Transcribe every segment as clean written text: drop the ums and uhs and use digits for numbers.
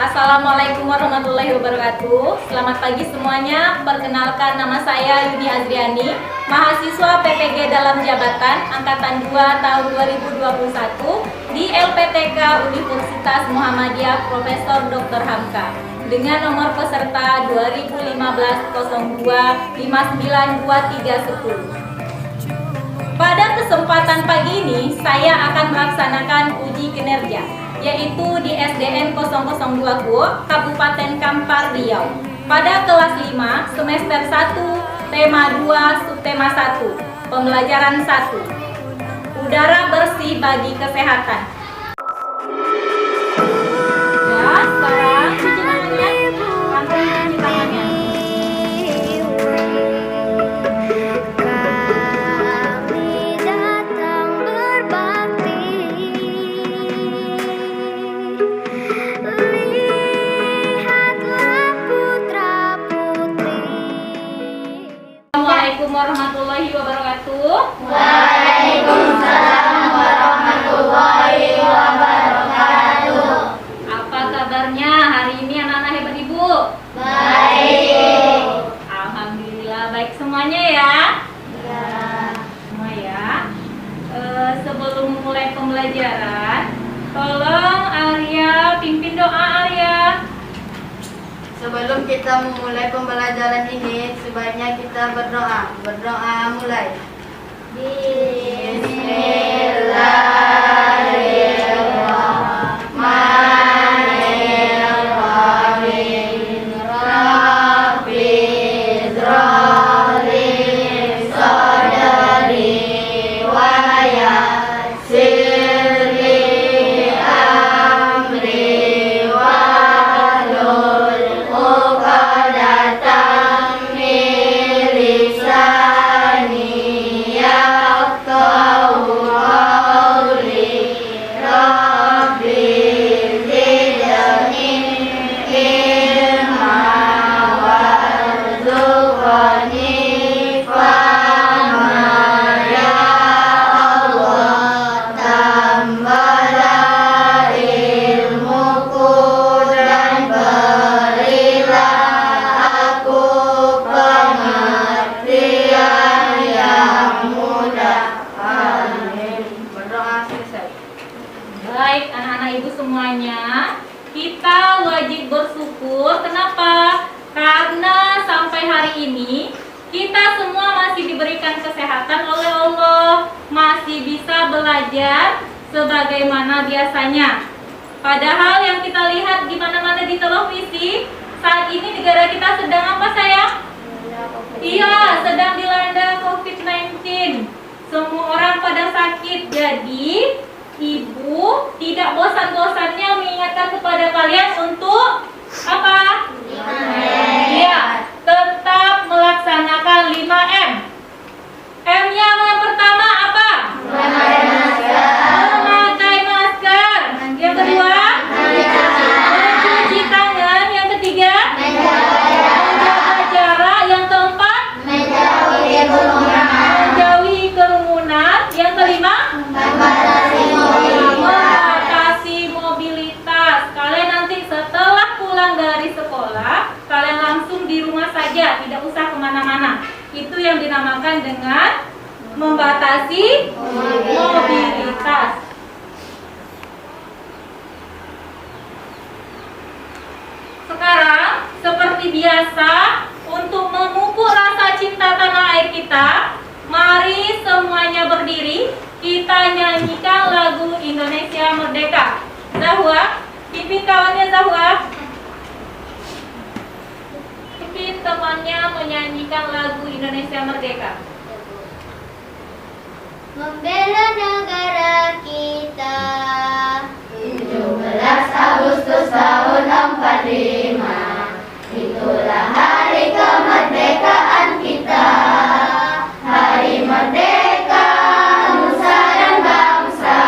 Assalamualaikum warahmatullahi wabarakatuh. Selamat pagi semuanya. Perkenalkan, nama saya Yuni Azriani, mahasiswa PPG dalam jabatan Angkatan 2 tahun 2021 di LPTK Universitas Muhammadiyah Profesor Dr. Hamka dengan nomor peserta 2015-02-592310. Pada kesempatan pagi ini, saya akan melaksanakan uji kinerja, yaitu di SDN 002 Guo, Kabupaten Kampar, Riau. Pada kelas 5, semester 1, tema 2, subtema 1, pembelajaran 1. Udara bersih bagi kesehatan. Ya, sekarang cuci tangannya. Langsung cuci tangannya. Assalamualaikum warahmatullahi wabarakatuh. Waalaikumsalam warahmatullahi wabarakatuh. Apa kabarnya hari ini anak-anak hebat Ibu? Baik. Alhamdulillah baik semuanya ya. Ya. Semua ya. Sebelum mulai pembelajaran, tolong Arya pimpin doa Arya. Sebelum kita memulai pembelajaran ini, sebaiknya kita berdoa. Berdoa mulai. Bismillahirrahmanirrahim. Rabbi Zrali Sadari wa yassirli amri wahlul uqdatam min lisani yafqahu qawli. Rabbi zidni ilma warzuqni fahma ya Allah. Tambahlah ilmuku dan berilah aku pengertian yang mudah. Amin. Berdoa selesai. Baik anak-anak Ibu semuanya, kita wajib bersyukur. Kenapa? Karena sampai hari ini kita semua masih diberikan kesehatan oleh Allah, masih bisa belajar sebagaimana biasanya. Padahal yang kita lihat di mana-mana di televisi, saat ini negara kita sedang apa sayang? Iya, sedang dilanda COVID-19. Semua orang pada sakit. Jadi, Ibu tidak bosan-bosannya mengingatkan kepada kalian untuk apa? Iya, tetap melaksanakan 5M. M-nya yang pertama apa? Memakai masker. Yang kedua, mencuci tangan. Yang ketiga, menjaga jarak. Yang keempat, menjauhi kerumunan. Yang kelima, membatasi mobilitas. Kalian nanti setelah pulang dari sekolah, kalian langsung di rumah saja, tidak usah kemana-mana. Itu yang dinamakan dengan membatasi mobilitas. Sekarang, seperti biasa, untuk memupuk rasa cinta tanah air kita, mari semuanya berdiri. Kita nyanyikan lagu Indonesia Merdeka. Zahwa, pimpin kawannya Zahwa. Pimpin temannya menyanyikan lagu Indonesia Merdeka. membela negara kita. 17 Agustus tahun 45, itulah hari kemerdekaan kita. Hari merdeka nusa dan bangsa,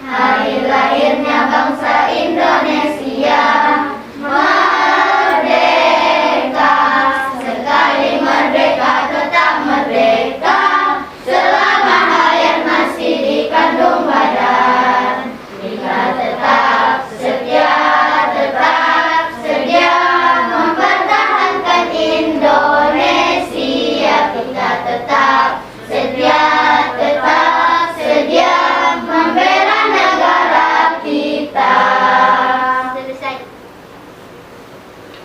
hari lahirnya bangsa Indonesia. Merdeka, sekali merdeka tetap merdeka, selama hayat masih dikandung badan. Kita tetap setia mempertahankan Indonesia. Kita tetap setia membela negara kita. Selesai.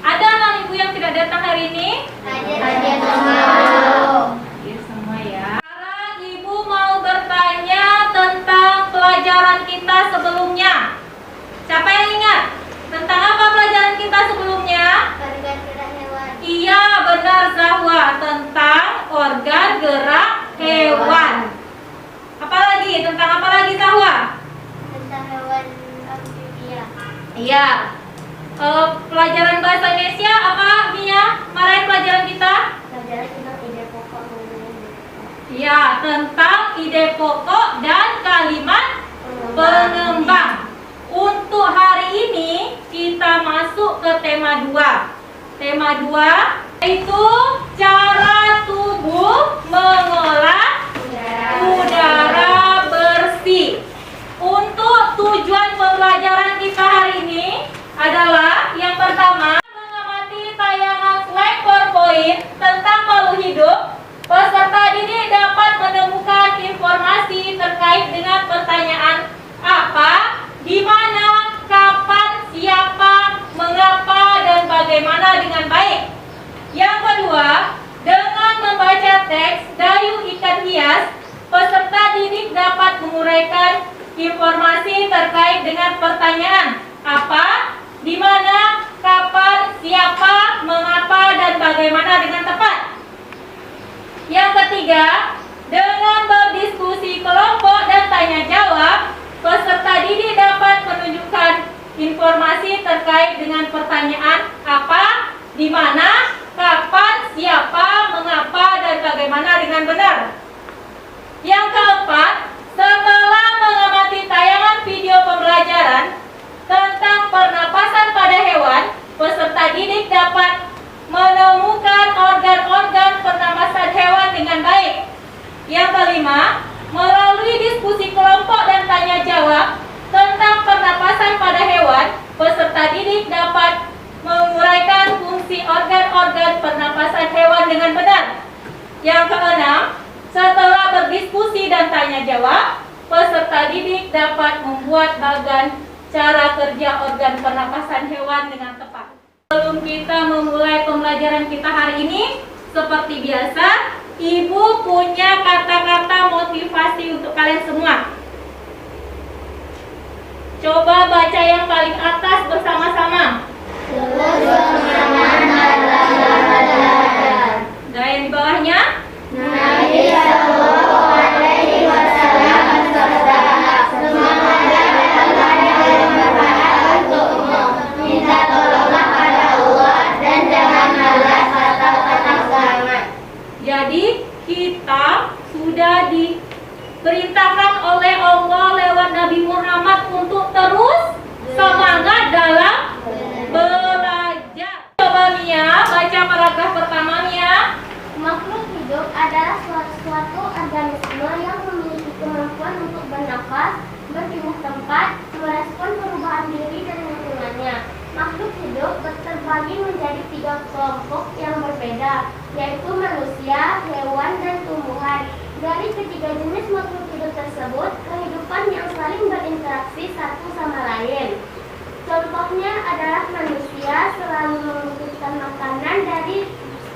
Ada anak ibu yang tidak datang hari ini? Hadiah semua. Ya, semua ya. Sekarang ibu mau bertanya tentang pelajaran kita sebelumnya. Siapa yang ingat? Tentang apa pelajaran kita sebelumnya? Organ gerak hewan. Iya, benar Zahwa, tentang organ gerak hewan. Apalagi? Tentang apa lagi Zahwa? Tentang hewan amfibia. Iya. Pelajaran bahasa Indonesia apa Mia? Kemarin pelajaran kita? Pelajaran tentang ide pokok mengenai Iya, tentang ide pokok dan kalimat pengembang. Untuk hari ini kita masuk ke tema 2. Tema 2 yaitu cara tubuh mengolah udara bersih. Untuk tujuan pembelajaran kita hari ini adalah yang pertama, mengamati tayangan slide PowerPoint tentang makhluk hidup. Peserta didik dapat menemukan informasi terkait dengan pertanyaan apa, di mana, kapan, siapa, mengapa, dan bagaimana dengan baik. Yang kedua, dengan membaca teks dayung ikan hias, peserta didik dapat menguraikan informasi terkait dengan pertanyaan apa, di mana, kapan, siapa, mengapa, dan bagaimana dengan tepat. Yang ketiga, dengan berdiskusi kelompok dan tanya jawab, peserta didik dapat menunjukkan informasi terkait dengan pertanyaan apa, di mana, kapan, siapa, mengapa, dan bagaimana dengan benar. Yang keempat, setelah mengamati tayangan video pembelajaran tentang pernapasan pada hewan, peserta didik dapat menemukan organ-organ pernapasan hewan dengan baik. Yang kelima, melalui diskusi kelompok dan tanya jawab tentang pernapasan pada hewan, peserta didik dapat menguraikan fungsi organ-organ pernapasan hewan dengan benar. Yang keenam, setelah berdiskusi dan tanya jawab, peserta didik dapat membuat bagan cara kerja organ pernapasan hewan dengan tepat. Sebelum kita memulai pembelajaran kita hari ini, seperti biasa, Ibu punya kata-kata motivasi untuk kalian semua. Coba baca yang paling atas bersama-sama. Dan yang di bawahnya? Nabi Sallallahu Alaihi Wasallam bersabda, semangat dalam yang bermanfaat untukmu. Minta tolonglah pada Allah dan jangan malas atau patah semangat. Jadi kita sudah diperintahkan oleh Allah lewat Nabi Muhammad untuk terus semangat dalam belajar. Coba Mia baca paragraf pertama Mia. Makhluk hidup adalah suatu organisme yang memiliki kemampuan untuk bernafas, berpindah tempat, merespon perubahan diri dan lingkungannya. Makhluk hidup terbagi menjadi 3 kelompok yang berbeda, yaitu manusia, hewan, dan tumbuhan. Dari ketiga jenis makhluk hidup tersebut, kehidupan yang saling berinteraksi satu sama lain. Contohnya adalah manusia selalu membutuhkan makanan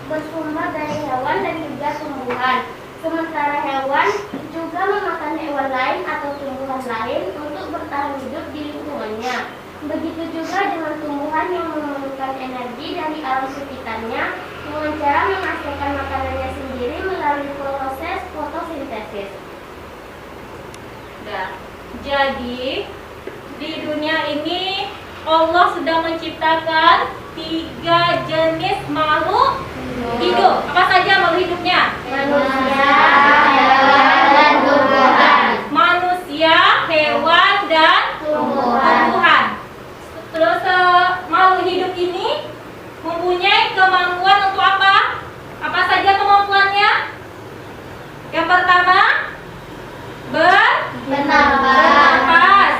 bersumber dari hewan dan juga tumbuhan. Sementara hewan juga memakan hewan lain atau tumbuhan lain untuk bertahan hidup di lingkungannya. Begitu juga dengan tumbuhan yang memerlukan energi dari alam sekitarnya dengan cara menghasilkan makanannya sendiri melalui proses fotosintesis. kinerja. Jadi di dunia ini Allah sudah menciptakan 3 jenis makhluk hidup. Apa saja makhluk hidupnya? Manusia, hewan, dan tumbuhan. Manusia, hewan, dan tumbuhan. Terus makhluk hidup ini mempunyai kemampuan untuk apa? Apa saja kemampuannya? Yang pertama, bernapas,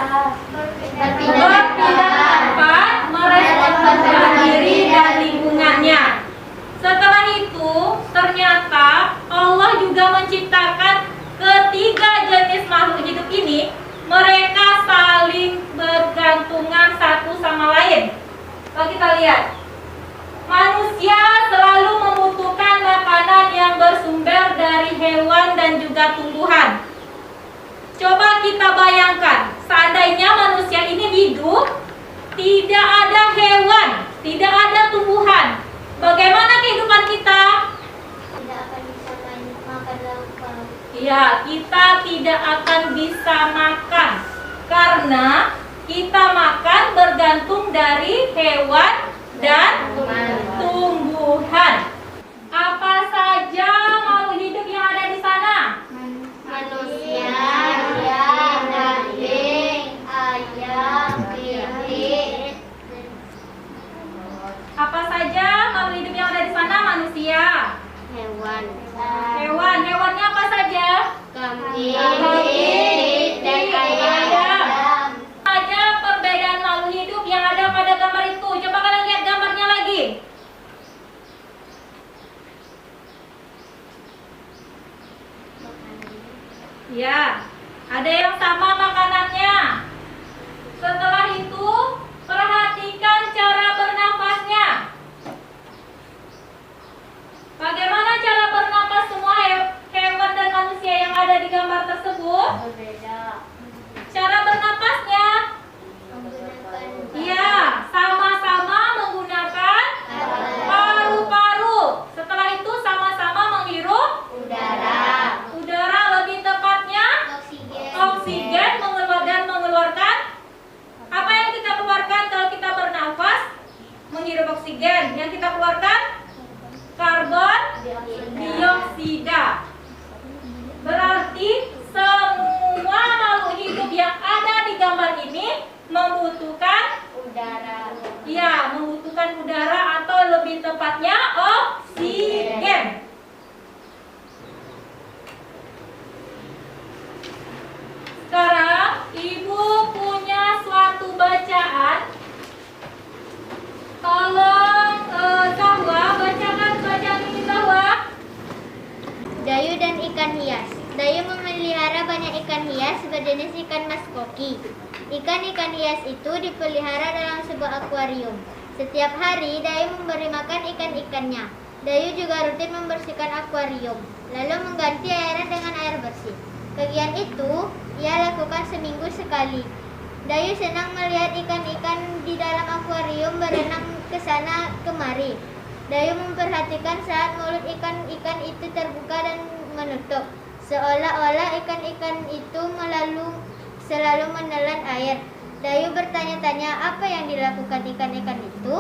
berpindah tempat, merespon diri dan lingkungannya. Setelah itu, ternyata Allah juga menciptakan ketiga jenis makhluk hidup ini. Mereka saling bergantungan satu sama lain. Kalau kita lihat, manusia selalu membutuhkan makanan yang bersumber dari hewan dan juga tumbuhan. Coba kita bayangkan, seandainya manusia ini hidup, tidak ada hewan, tidak ada tumbuhan, bagaimana kehidupan kita? Tidak akan bisa makan lauk-lauk. Ya, kita tidak akan bisa makan karena kita makan bergantung dari hewan dan tumbuhan. Apa saja makhluk hidup yang ada di sana? Manusia, daging, ayam, bebek. Apa saja makhluk hidup yang ada di sana? Manusia, Hewan. hewannya apa saja? Kambing, dan ayam. Ada perbedaan makhluk hidup yang ada pada gambar itu. Coba kalian lihat gambarnya lagi. Ya, ada yang sama makanannya. Setelah itu, perhatikan cara bernafasnya. Bagaimana cara bernapas semua hewan dan manusia yang ada di gambar tersebut? Berbeda. Cara bernapasnya, iya, sama-sama menggunakan paru-paru. Setelah itu sama-sama menghirup Udara. udara, lebih tepatnya oksigen, mengeluarkan apa yang kita keluarkan kalau kita bernafas? Menghirup oksigen. Yang kita keluarkan karbon dioksida. Berarti semua makhluk hidup yang ada di gambar ini membutuhkan Udara. ya, membutuhkan udara atau lebih tepatnya oksigen. Sekarang Ibu punya suatu bacaan. Tolong Zahwa bacakan bacaan ini, Zahwa. Dayu dan ikan hias. Dayu memelihara banyak ikan hias berjenis ikan mas koki. Ikan-ikan hias itu dipelihara dalam sebuah akuarium. Setiap hari Dayu memberi makan ikan-ikannya. Dayu juga rutin membersihkan akuarium, lalu mengganti airnya dengan air bersih. Kegiatan itu ia lakukan seminggu sekali. Dayu senang melihat ikan-ikan di dalam akuarium berenang ke sana kemari. Dayu memperhatikan saat mulut ikan-ikan itu terbuka dan menutup, seolah-olah ikan-ikan itu selalu menelan air. Dayu bertanya-tanya apa yang dilakukan ikan-ikan itu.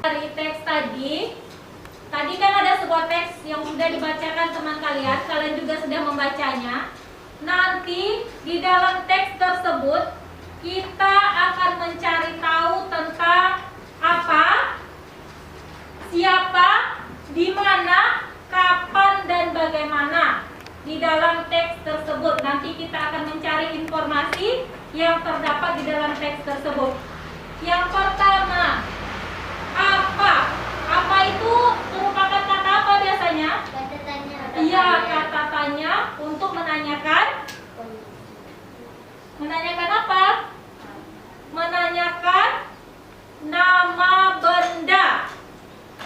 Dari teks tadi kan ada sebuah teks yang sudah dibacakan teman kalian. Kalian juga sudah membacanya. Nanti di dalam teks tersebut kita akan mencari tahu tentang apa, siapa, di mana, kapan, dan bagaimana. Di dalam teks tersebut nanti kita akan mencari informasi yang terdapat di dalam teks tersebut. Yang pertama, apa? Apa itu merupakan kata apa biasanya? Kata tanya. Iya, kata tanya untuk menanyakan. Menanyakan apa? Menanyakan nama benda.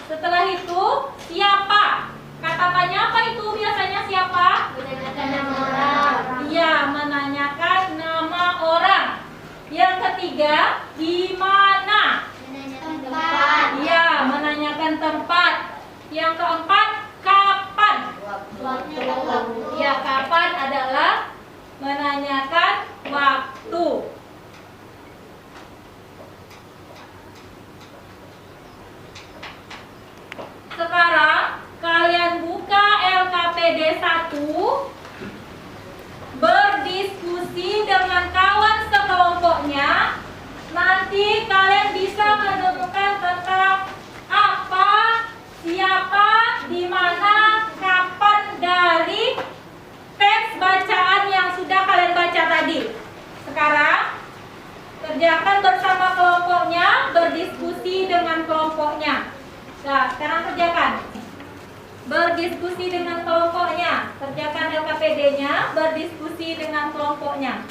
Setelah itu, siapa? Kata tanya apa itu biasanya siapa? Menanyakan nama orang. Iya, menanyakan nama orang. Yang ketiga, di mana? Menanyakan tempat. Iya, menanyakan tempat. Yang keempat, kapan? Waktu. Ya, kapan adalah menanyakan Ya, sekarang kerjakan. Berdiskusi dengan kelompoknya. Kerjakan LKPD-nya, berdiskusi dengan kelompoknya.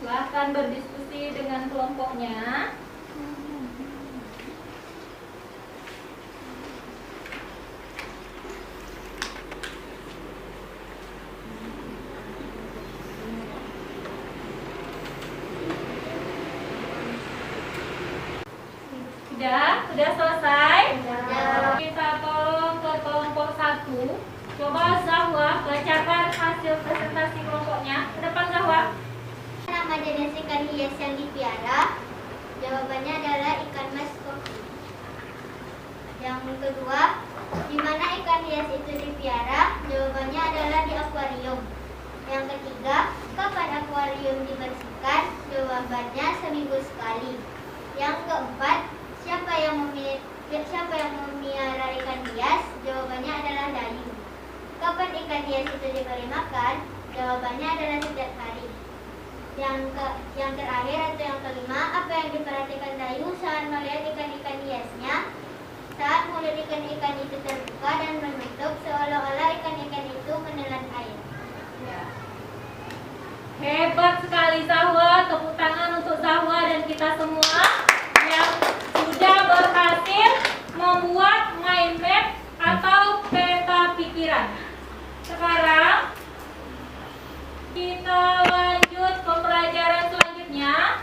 Silahkan berdiskusi dengan kelompoknya. Sudah selesai? Sudah. Kita tolong ke kelompok 1. Coba Zahwa bacakan hasil presentasi kelompoknya. Ke depan Zahwa. Nama jenis ikan hias yang dipiara? Jawabannya adalah ikan mas koki. Yang kedua, di mana ikan hias itu dipiara? Jawabannya adalah di akuarium. Yang ketiga, kapan akuarium dibersihkan? Jawabannya seminggu sekali. Yang keempat, siapa yang memelihara ikan hias? Jawabannya adalah Dayu. Kapan ikan hias itu diberi makan? Jawabannya adalah setiap hari. Yang terakhir atau yang kelima, apa yang diperhatikan Dayu saat melihat ikan-ikan hiasnya? Saat mulut ikan-ikan itu terbuka dan menutup seolah-olah ikan-ikan itu menelan air. Hebat sekali Zahwa. Tepuk tangan untuk Zahwa dan kita semua yang sudah berhasil membuat mind map atau peta pikiran. Sekarang kita lanjut pembelajaran selanjutnya.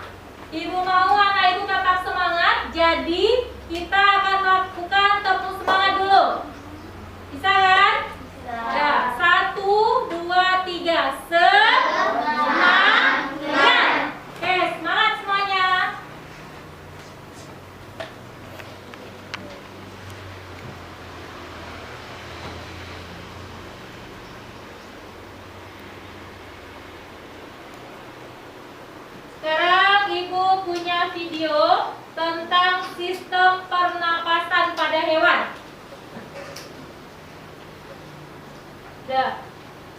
Ibu mau anak ibu tetap semangat, jadi kita akan lakukan tepuk semangat dulu. Bisa kan? Ya, 1, 2, 3. Semangat. Oke, semangat semuanya. Sekarang ibu punya video tentang sistem pernapasan pada hewan.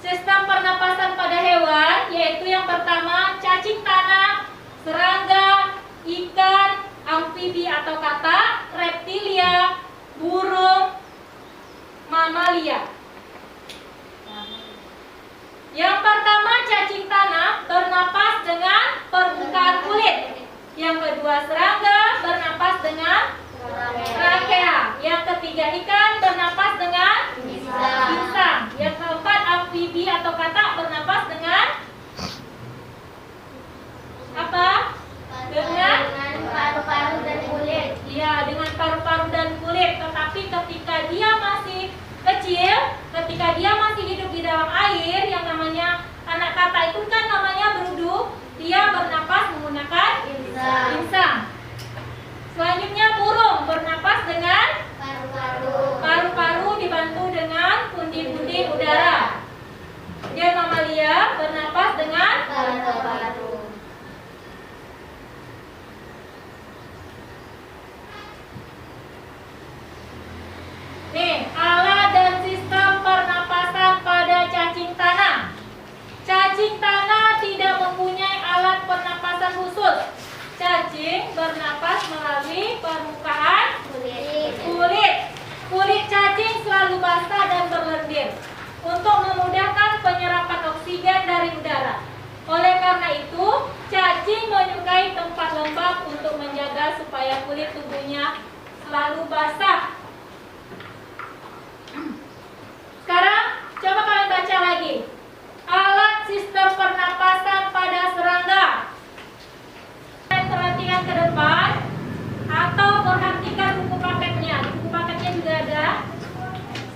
Sistem pernapasan pada hewan yaitu yang pertama cacing tanah, serangga, ikan, amfibi atau katak, reptilia, burung, mamalia. Yang pertama cacing tanah bernapas dengan permukaan kulit. Yang kedua serangga bernapas dengan trakea. Yang ketiga ikan bernapas dengan insang. Yang keempat amfibi atau katak bernapas dengan apa? Dengan paru-paru dan kulit. Iya, dengan paru-paru dan kulit. Tetapi ketika dia masih kecil, ketika dia masih hidup di dalam air, yang namanya anak katak itu kan namanya berudu, dia bernapas menggunakan insang. Selanjutnya burung bernapas dengan paru-paru dibantu dengan pundi-pundi udara. Kemudian mamalia bernapas dengan Paru-paru. Nih, alat dan sistem pernapasan pada cacing tanah. Cacing tanah tidak mempunyai alat pernapasan khusus. Cacing bernapas melalui permukaan kulit. Kulit cacing selalu basah dan berlendir untuk memudahkan penyerapan oksigen dari udara. Oleh karena itu, cacing menyukai tempat lembab lembab untuk menjaga supaya kulit tubuhnya selalu basah. Sekarang coba kalian baca lagi. Alat sistem pernapasan pada serangga. Kalian perhatikan ke depan atau perhatikan buku paketnya. Di buku paketnya juga ada.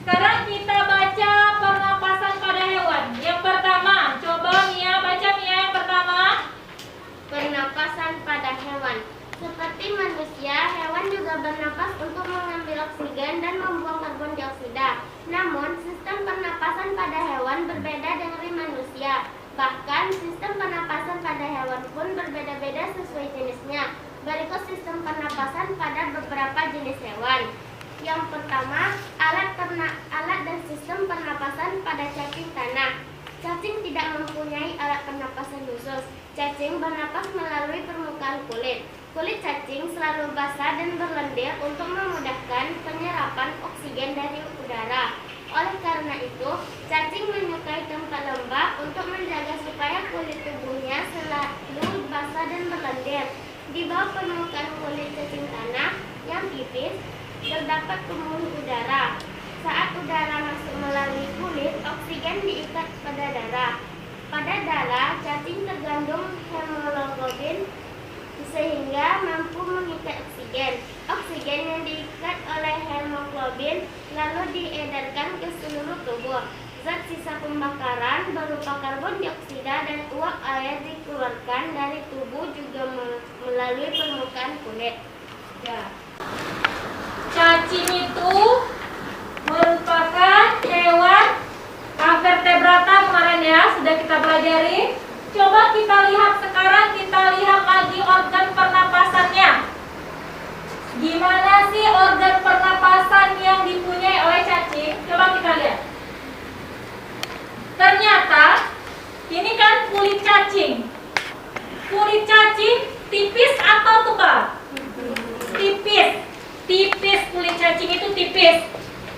Sekarang kita baca pernapasan pada hewan. Yang pertama, coba Mia baca, Mia, yang pertama. Pernapasan pada hewan. Seperti manusia, hewan juga bernapas untuk mengambil oksigen dan membuang karbon dioksida. Namun, sistem pernapasan pada hewan berbeda dari manusia. Bahkan, sistem pernapasan pada hewan pun berbeda-beda sesuai jenisnya. Berikut sistem pernapasan pada beberapa jenis hewan. Yang pertama, alat dan sistem pernapasan pada cacing tanah. Cacing tidak mempunyai alat pernapasan khusus. Cacing bernapas melalui permukaan kulit. Kulit cacing selalu basah dan berlendir untuk memudahkan penyerapan oksigen dari udara. Oleh karena itu, cacing menyukai tempat lembab untuk menjaga supaya kulit tubuhnya selalu basah dan berlendir. Di bawah permukaan kulit cacing tanah yang tipis, terdapat pembuluh udara. Saat udara masuk melalui kulit, oksigen diikat pada darah. Pada darah, cacing terkandung hemoglobin sehingga mampu mengikat oksigen. Oksigen yang diikat oleh hemoglobin lalu diedarkan ke seluruh tubuh. Zat sisa pembakaran berupa karbon dioksida dan uap air dikeluarkan dari tubuh juga melalui permukaan kulit. Ya. Cacing itu merupakan hewan vertebrata kemarin ya, sudah kita pelajari. Coba kita lihat sekarang, kita lihat lagi organ pernapasannya. Gimana sih organ pernapasan yang dipunyai oleh cacing? Coba kita lihat. Ternyata ini kan kulit cacing. Kulit cacing tipis atau tebal? Tipis. Tipis, kulit cacing itu tipis.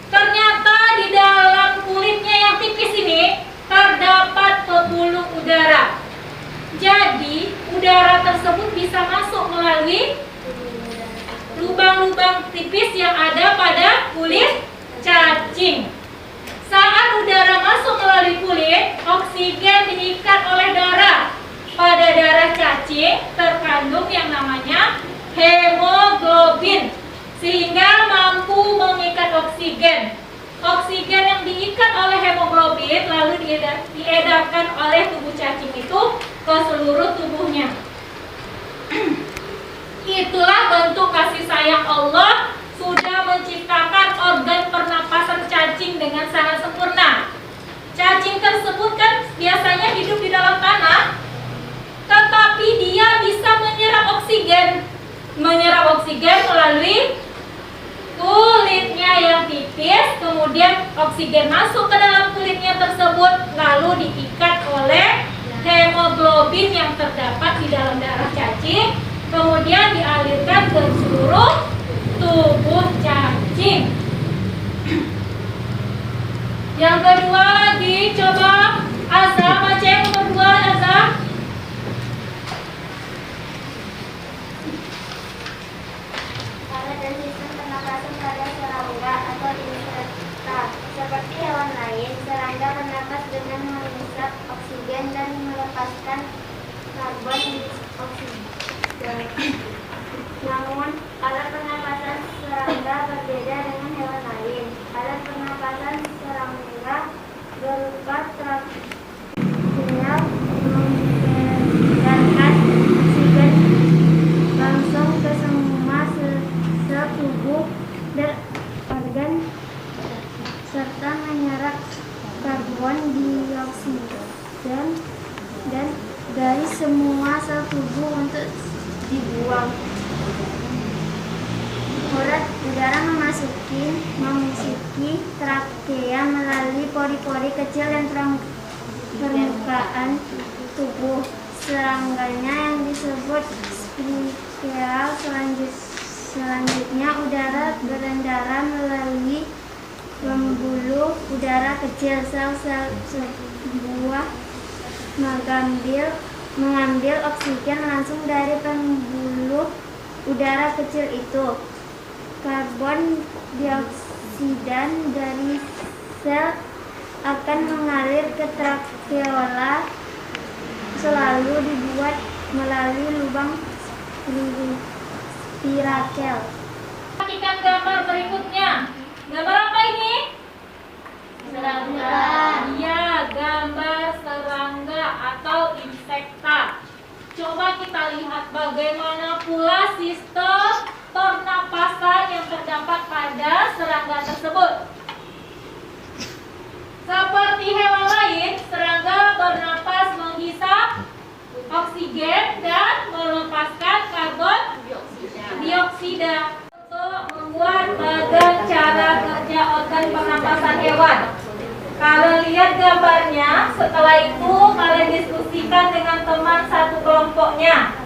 Ternyata di dalam kulitnya yang tipis ini terdapat pembuluh udara. Jadi udara tersebut bisa masuk melalui lubang-lubang tipis yang ada pada kulit cacing. Saat udara masuk melalui kulit, oksigen diikat oleh darah. Pada darah cacing terkandung yang namanya hemoglobin, sehingga mampu mengikat oksigen. Oksigen yang diikat oleh hemoglobin lalu diedarkan oleh tubuh cacing itu ke seluruh tubuhnya. Itulah bentuk kasih sayang Allah sudah menciptakan organ pernapasan cacing dengan sangat sempurna. Cacing tersebut kan biasanya hidup di dalam tanah, tetapi dia bisa menyerap oksigen melalui kulitnya yang tipis, kemudian oksigen masuk ke dalam kulitnya tersebut lalu diikat oleh hemoglobin yang terdapat di dalam darah cacing, kemudian dialirkan ke seluruh tubuh cacing. Yang kedua lagi, coba Azza baca yang nomor 2, Azza. Alat dan sistem pernapasan pada serangga atau insekta. Seperti hewan lain, serangga bernapas dengan menghisap oksigen dan melepaskan karbon dioksida. Namun, alat pernapasan serangga berbeda dengan hewan lain. Alat pernapasan serangga berupa tracheal mengedarkan oksigen langsung ke semua sel tubuh dan organ serta menyerap karbon dioksida dan dari semua sel tubuh untuk dibuang. Urat udara memasuki trakea melalui pori-pori kecil dan permukaan tubuh serangganya yang disebut spikeal. Selanjutnya udara berendara melalui pembuluh udara kecil. Sel-sel sebuah mengambil mengambil oksigen langsung dari pembuluh udara kecil itu. Karbon dioksida dari sel akan mengalir ke trakeola, selalu dibuat melalui lubang spirakel. Perhatikan gambar berikutnya. Gambar apa ini? Serangga. Iya, gambar serangga atau insekta. Coba kita lihat bagaimana pula sistem pernapasan yang terdapat pada serangga tersebut. Seperti hewan lain, serangga bernapas menghisap oksigen dan melepaskan karbon dioksida untuk membuat bagan cara kerja organ pernapasan hewan. Kalian lihat gambarnya, setelah itu kalian diskusikan dengan teman satu kelompoknya.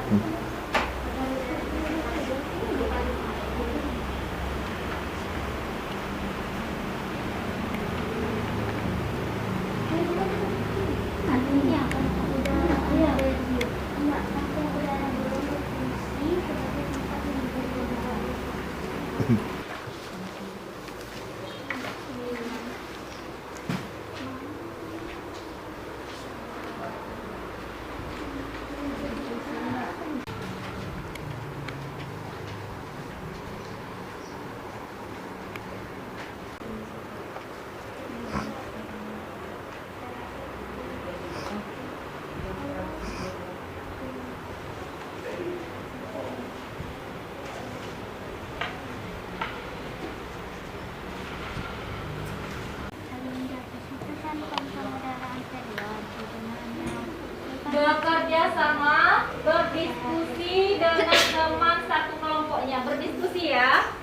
Bekerja sama, berdiskusi dengan teman satu kelompoknya. Berdiskusi ya.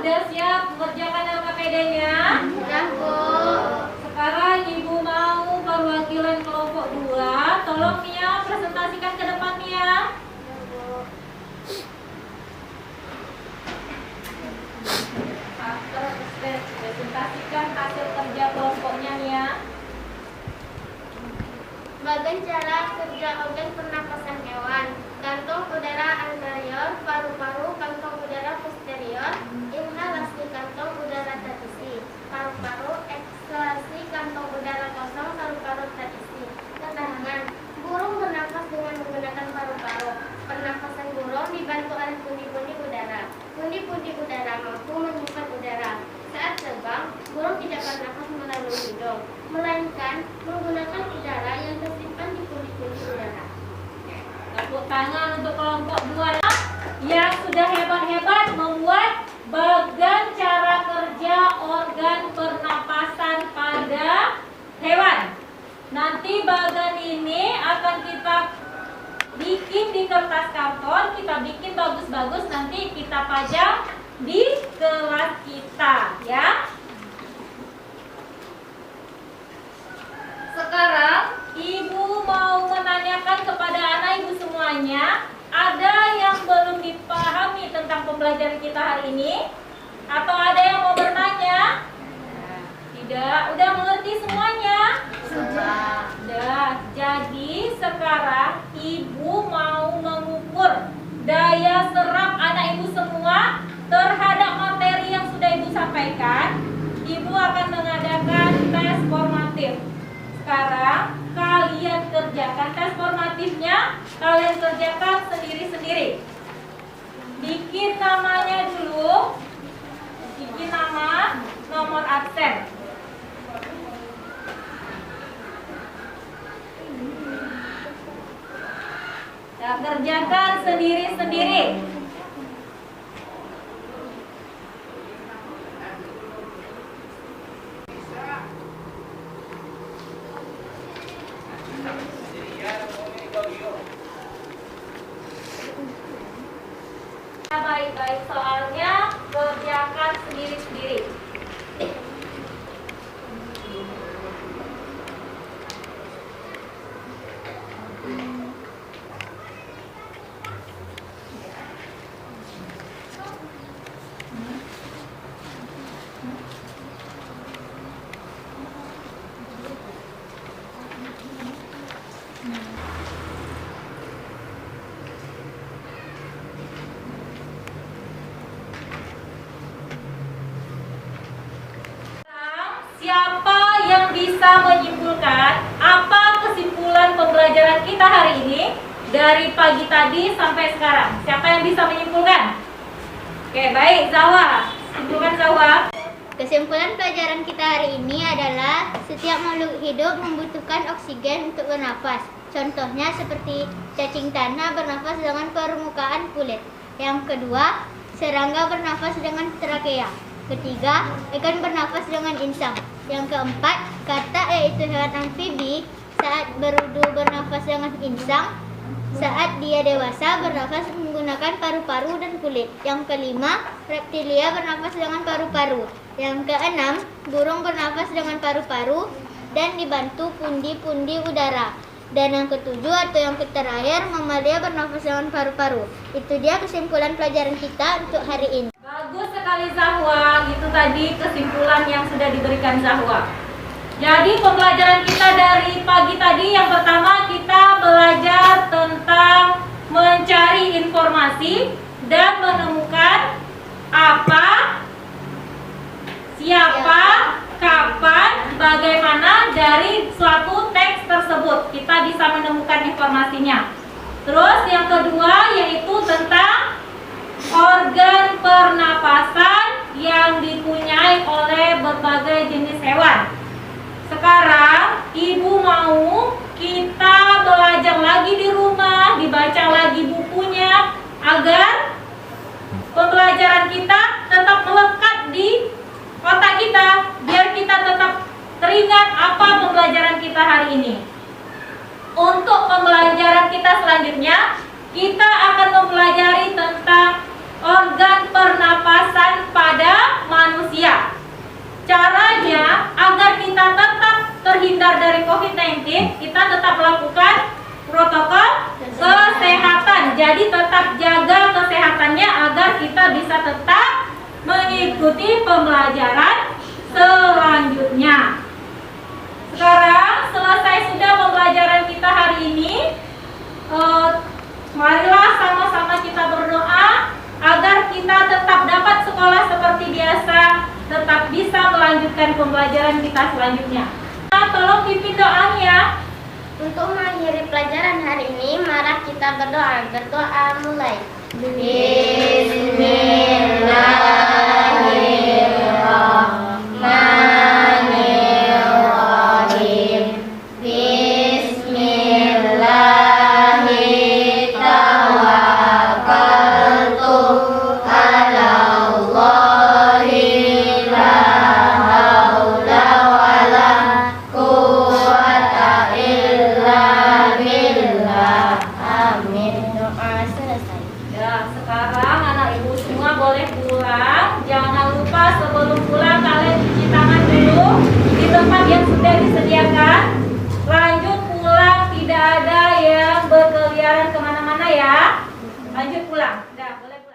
Udah siap mengerjakan LKPD-nya? Sudah, Bu. Sekarang Ibu mau perwakilan kelompok 2. Tolong Mia presentasikan ke depan Mia. Presentasikan hasil kerja kelompoknya Mia. Bagan cara kerja organ pernapasan hewan: kantong udara anterior, paru-paru, kantong udara posterior, inhalasi kantong udara terisi, paru-paru, eksalasi kantong udara kosong, paru-paru terisi. Keterangan: burung bernapas dengan menggunakan paru-paru. Pernapasan burung dibantu oleh pundi-pundi udara. Pundi-pundi udara mampu menyimpan udara. Saat terbang, burung tidak bernapas melalui hidung, melainkan menggunakan udara yang tersimpan di pundi-pundi udara. Tepuk tangan untuk kelompok 2 yang sudah hebat-hebat membuat bagan cara kerja organ pernapasan pada hewan. Nanti bagan ini akan kita bikin di kertas karton, kita bikin bagus-bagus, nanti kita pajang di kelas kita ya. Sekarang Ibu mau menanyakan kepada anak Ibu semuanya, ada yang belum dipahami tentang pembelajaran kita hari ini? Atau ada yang mau bertanya? Tidak, udah mengerti semuanya? Sudah. Jadi sekarang Ibu mau mengukur daya serap anak Ibu semua terhadap materi yang sudah Ibu sampaikan. Ibu akan mengadakan tes formatif. Sekarang kalian kerjakan tes formatifnya, kalian kerjakan sendiri-sendiri. Bikin namanya dulu. Bikin nama, nomor absen. Nah, kerjakan sendiri-sendiri. baik-baik soalnya, kerjakan sendiri-sendiri. Siapa yang bisa menyimpulkan apa kesimpulan pembelajaran kita hari ini dari pagi tadi sampai sekarang? Siapa yang bisa menyimpulkan? Oke, baik, Zahwa. Simpulkan, Zahwa. Kesimpulan pelajaran kita hari ini adalah setiap makhluk hidup membutuhkan oksigen untuk bernafas. Contohnya seperti cacing tanah bernafas dengan permukaan kulit. Yang kedua, serangga bernafas dengan trakea. Ketiga, ikan bernafas dengan insang. Yang keempat, katak yaitu hewan amfibi saat berudu bernafas dengan insang. Saat dia dewasa bernafas menggunakan paru-paru dan kulit. Yang kelima, reptilia bernafas dengan paru-paru. Yang keenam, burung bernafas dengan paru-paru dan dibantu pundi-pundi udara. Dan yang ketujuh atau yang terakhir, mamalia bernafas dengan paru-paru. Itu dia kesimpulan pelajaran kita untuk hari ini. Bagus sekali, Zahwa. Itu tadi kesimpulan yang sudah diberikan Zahwa. Jadi pembelajaran kita dari pagi tadi, yang pertama kita belajar tentang mencari informasi dan menemukan apa, siapa, kapan, bagaimana dari suatu teks tersebut. Kita bisa menemukan informasinya. Terus yang kedua yaitu tentang organ pernapasan yang dipunyai oleh berbagai jenis hewan. Sekarang ibu mau kita belajar lagi di rumah, dibaca lagi bukunya agar pembelajaran kita tetap melekat di otak kita, biar kita tetap teringat apa pembelajaran kita hari ini. Untuk pembelajaran kita selanjutnya, kita akan mempelajari tentang organ pernapasan pada manusia. Caranya agar kita tetap terhindar dari COVID-19, kita tetap melakukan protokol kesehatan. Jadi tetap jaga kesehatannya agar kita bisa tetap mengikuti pembelajaran selanjutnya. Sekarang selesai sudah pembelajaran kita hari ini. Marilah sama-sama kita berdoa agar kita tetap dapat sekolah seperti biasa, tetap bisa melanjutkan pembelajaran kita selanjutnya. Tolong pimpin doanya. Untuk mengakhiri pelajaran hari ini, mari kita berdoa. Berdoa mulai. Bismillahirrahmanirrahim. Bismillahirrahmanirrahim. Ala Allahi la haula wala quwwata illa billah. Amin. Doa selesai. Ya, sekarang anak ibu semua boleh pulang. Jangan lupa sebelum pulang kalian cuci tangan dulu di tempat yang sudah disediakan. Lanjut pulang, tidak ada yang berkeliaran kemana-mana ya. Lanjut pulang. Dah, boleh.